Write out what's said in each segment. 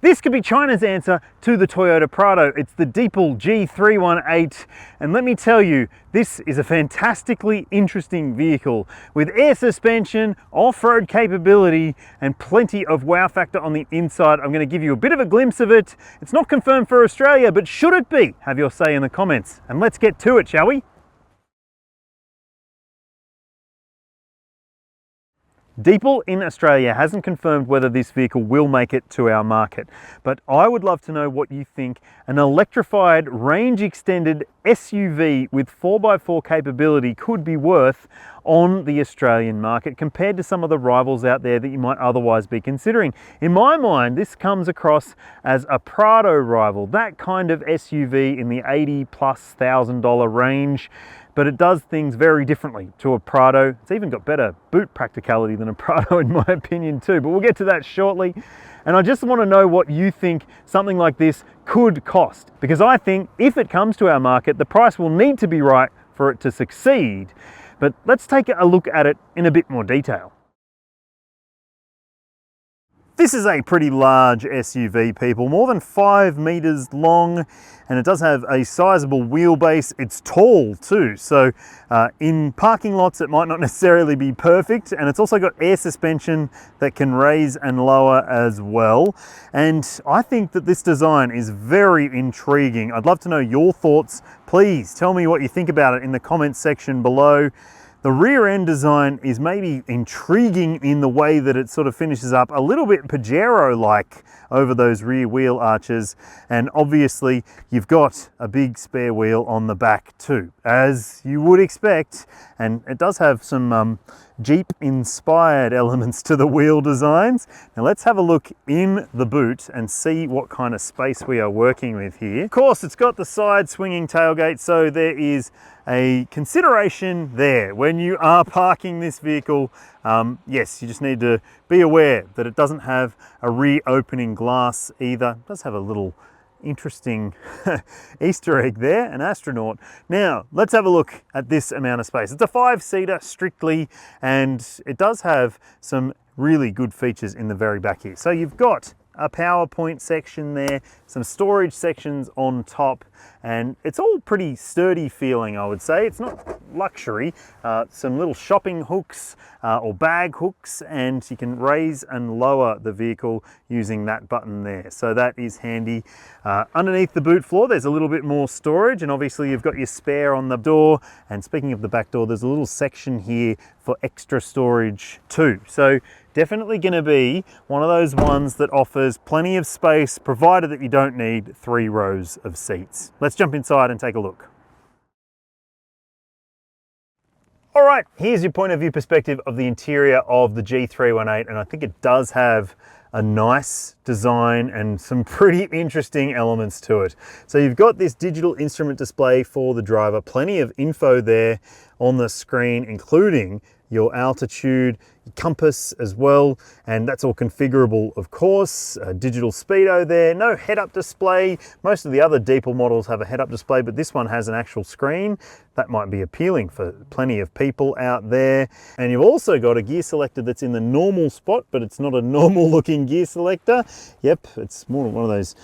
This could be China's answer to the Toyota Prado. It's the Deepal G318, and let me tell you, this is a fantastically interesting vehicle with air suspension, off-road capability, and plenty of wow factor on the inside. I'm going to give you a bit of a glimpse of it. It's not confirmed for Australia, but should it be? Have your say in the comments, and let's get to it, shall we? Deepal in Australia hasn't confirmed whether this vehicle will make it to our market, but I would love to know what you think an electrified, range-extended SUV with 4x4 capability could be worth on the Australian market compared to some of the rivals out there that you might otherwise be considering. In my mind, this comes across as a Prado rival, that kind of SUV in the $80,000+ range. But it does things very differently to a Prado. It's even got better boot practicality than a Prado in my opinion too, but we'll get to that shortly. And I just want to know what you think something like this could cost, because I think if it comes to our market, the price will need to be right for it to succeed. But let's take a look at it in a bit more detail. This is a pretty large SUV, people, more than 5 meters long, and it does have a sizable wheelbase. It's tall too, so in parking lots it might not necessarily be perfect, and it's also got air suspension that can raise and lower as well. And I think that this design is very intriguing. I'd love to know your thoughts. Please tell me what you think about it in the comments section below. The rear end design is maybe intriguing in the way that it sort of finishes up a little bit Pajero-like over those rear wheel arches. And obviously you've got a big spare wheel on the back too, as you would expect. And it does have some Jeep inspired elements to the wheel designs. Now let's have a look in the boot and see what kind of space we are working with here. Of course, it's got the side swinging tailgate, so there is a consideration there when you are parking this vehicle. Yes, you just need to be aware that it doesn't have a rear opening glass either. It does have a little interesting Easter egg there, an astronaut. Now let's have a look at this amount of space. It's a 5-seater strictly, and it does have some really good features in the very back here. So you've got a PowerPoint section there, some storage sections on top, and it's all pretty sturdy feeling, I would say. It's not luxury. Some little shopping hooks or bag hooks, and you can raise and lower the vehicle using that button there. So that is handy. Underneath the boot floor, there's a little bit more storage, and obviously you've got your spare on the door. And speaking of the back door, there's a little section here for extra storage too. So definitely going to be one of those ones that offers plenty of space, provided that you don't need 3 rows of seats. Let's jump inside and take a look. All right, here's your point of view perspective of the interior of the G318, and I think it does have a nice design and some pretty interesting elements to it. So you've got this digital instrument display for the driver, plenty of info there on the screen, including your altitude, compass as well, and that's all configurable, of course. Digital speedo there, no head-up display. Most of the other Deepal models have a head-up display, but this one has an actual screen. That might be appealing for plenty of people out there. And you've also got a gear selector that's in the normal spot, but it's not a normal looking gear selector. Yep, it's more one of those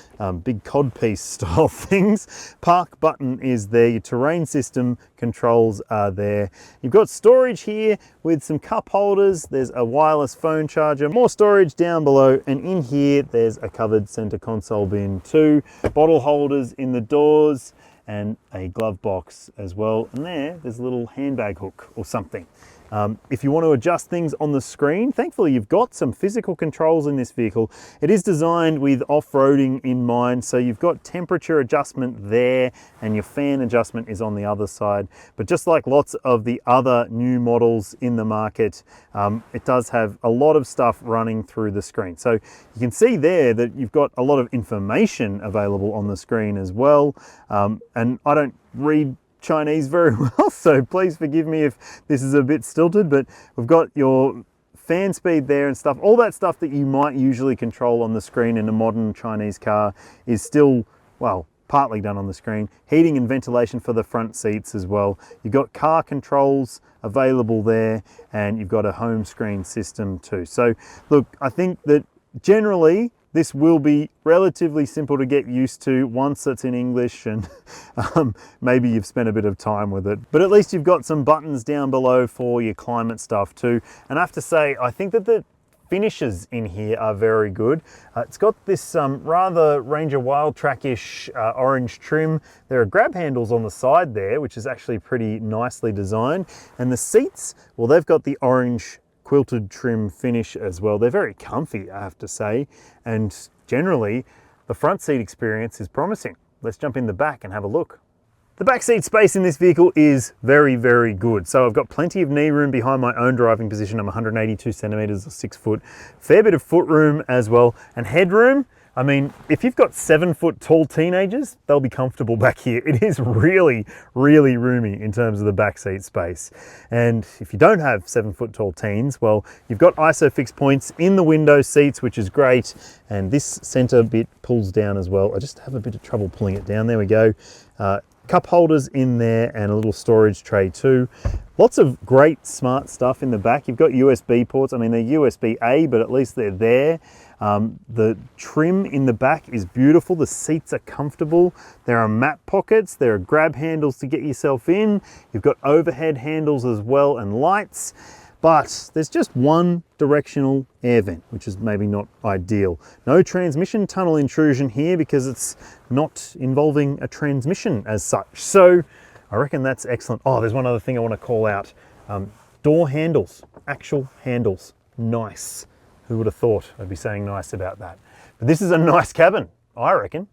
big codpiece style things. Park button is there, your terrain system controls are there. You've got storage here with some cup holders. There's a wireless phone charger, more storage down below, and in here there's a covered center console bin too. Bottle holders in the doors and a glove box as well. And there's a little handbag hook or something. If you want to adjust things on the screen, thankfully you've got some physical controls in this vehicle. It is designed with off-roading in mind, so you've got temperature adjustment there, and your fan adjustment is on the other side. But just like lots of the other new models in the market, it does have a lot of stuff running through the screen. So you can see there that you've got a lot of information available on the screen as well. And I don't read Chinese very well, so please forgive me if this is a bit stilted, but we've got your fan speed there and stuff. All that stuff that you might usually control on the screen in a modern Chinese car is still, well, partly done on the screen. Heating and ventilation for the front seats as well. You've got car controls available there, and you've got a home screen system too. So look, I think that generally this will be relatively simple to get used to once it's in English and maybe you've spent a bit of time with it. But at least you've got some buttons down below for your climate stuff too. And I have to say, I think that the finishes in here are very good. It's got this rather Ranger Wild Track-ish orange trim. There are grab handles on the side there, which is actually pretty nicely designed. And the seats, well, they've got the orange quilted trim finish as well. They're very comfy, I have to say. And generally, the front seat experience is promising. Let's jump in the back and have a look. The back seat space in this vehicle is very, very good. So I've got plenty of knee room behind my own driving position. I'm 182 centimeters or 6 foot. Fair bit of foot room as well. And headroom, I mean, if you've got 7 foot tall teenagers, they'll be comfortable back here. It is really, really roomy in terms of the back seat space. And if you don't have 7 foot tall teens, well, you've got ISOFIX points in the window seats, which is great. And this center bit pulls down as well. I just have a bit of trouble pulling it down. There we go. Cup holders in there and a little storage tray too. Lots of great smart stuff in the back. You've got USB ports. I mean, they're USB-A, but at least they're there. The trim in the back is beautiful. The seats are comfortable. There are map pockets. There are grab handles to get yourself in. You've got overhead handles as well and lights. But there's just one directional air vent, which is maybe not ideal. No transmission tunnel intrusion here because it's not involving a transmission as such. So I reckon that's excellent. Oh, there's one other thing I want to call out. Door handles, actual handles, nice. Who would have thought I'd be saying nice about that? But this is a nice cabin, I reckon.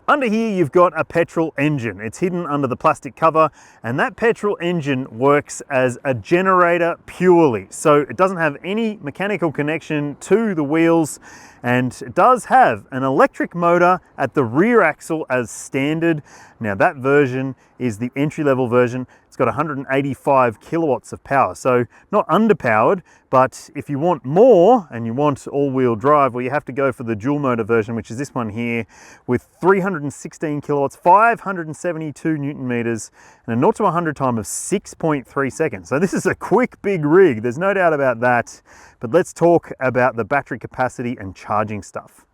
Under here, you've got a petrol engine. It's hidden under the plastic cover, and that petrol engine works as a generator purely. So it doesn't have any mechanical connection to the wheels, and it does have an electric motor at the rear axle as standard. Now that version is the entry-level version. It's got 185 kilowatts of power, so not underpowered, but if you want more and you want all-wheel drive, well, you have to go for the dual motor version, which is this one here, with 316 kilowatts, 572 Newton meters, and a 0 to 100 time of 6.3 seconds. So this is a quick, big rig. There's no doubt about that. But let's talk about the battery capacity and charging stuff.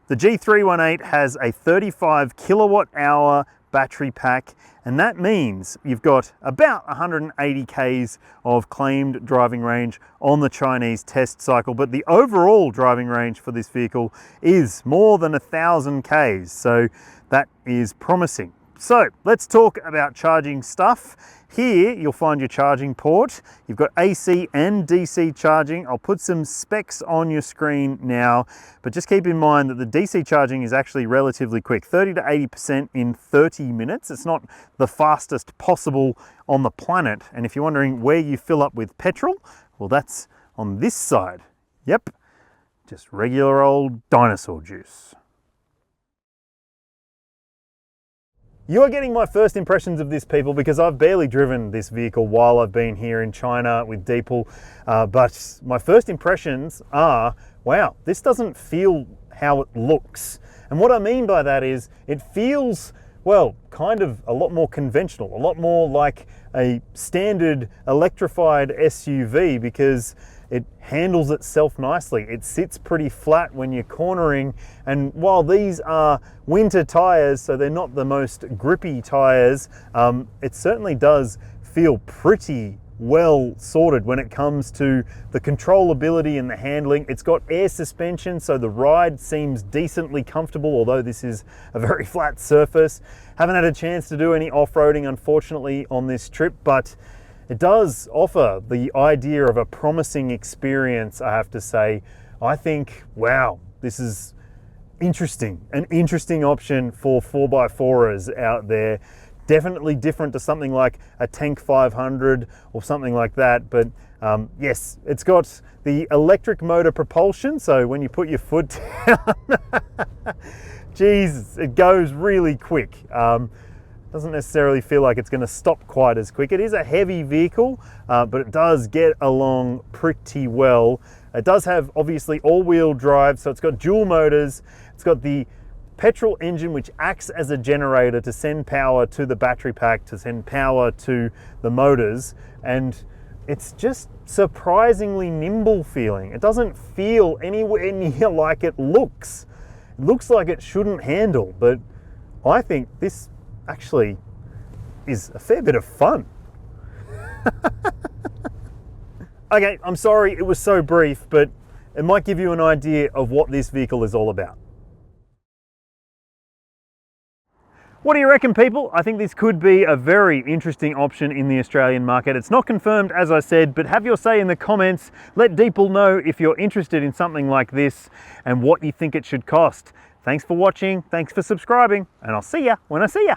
The G318 has a 35 kilowatt hour battery pack, and that means you've got about 180 Ks of claimed driving range on the Chinese test cycle, but the overall driving range for this vehicle is more than 1,000 Ks, so that is promising. So let's talk about charging stuff. Here you'll find your charging port. You've got AC and DC charging. I'll put some specs on your screen now, but just keep in mind that the DC charging is actually relatively quick, 30 to 80% in 30 minutes. It's not the fastest possible on the planet. And if you're wondering where you fill up with petrol, well, that's on this side. Yep, just regular old dinosaur juice. You are getting my first impressions of this, people, because I've barely driven this vehicle while I've been here in China with Deepal, but my first impressions are, wow, this doesn't feel how it looks. And what I mean by that is it feels, well, kind of a lot more conventional, a lot more like a standard electrified SUV, because it handles itself nicely. It sits pretty flat when you're cornering, and while these are winter tires, so they're not the most grippy tires, it certainly does feel pretty well sorted when it comes to the controllability and the handling. It's got air suspension, so the ride seems decently comfortable, although this is a very flat surface. Haven't had a chance to do any off-roading, unfortunately, on this trip, but it does offer the idea of a promising experience, I have to say. I think, wow, this is interesting, an interesting option for 4x4ers out there. Definitely different to something like a Tank 500 or something like that, but yes, it's got the electric motor propulsion, so when you put your foot down, Jesus, it goes really quick. Doesn't necessarily feel like it's going to stop quite as quick. It is a heavy vehicle, but it does get along pretty well. It does have obviously all-wheel drive, so it's got dual motors. It's got the petrol engine, which acts as a generator to send power to the battery pack, to send power to the motors. And it's just surprisingly nimble feeling. It doesn't feel anywhere near like it looks. It looks like it shouldn't handle, but I think this actually is a fair bit of fun. Okay, I'm sorry it was so brief, but it might give you an idea of what this vehicle is all about. What do you reckon, people? I think this could be a very interesting option in the Australian market. It's not confirmed, as I said, but have your say in the comments. Let Deepal know if you're interested in something like this and what you think it should cost. Thanks for watching, thanks for subscribing, and I'll see ya when I see ya.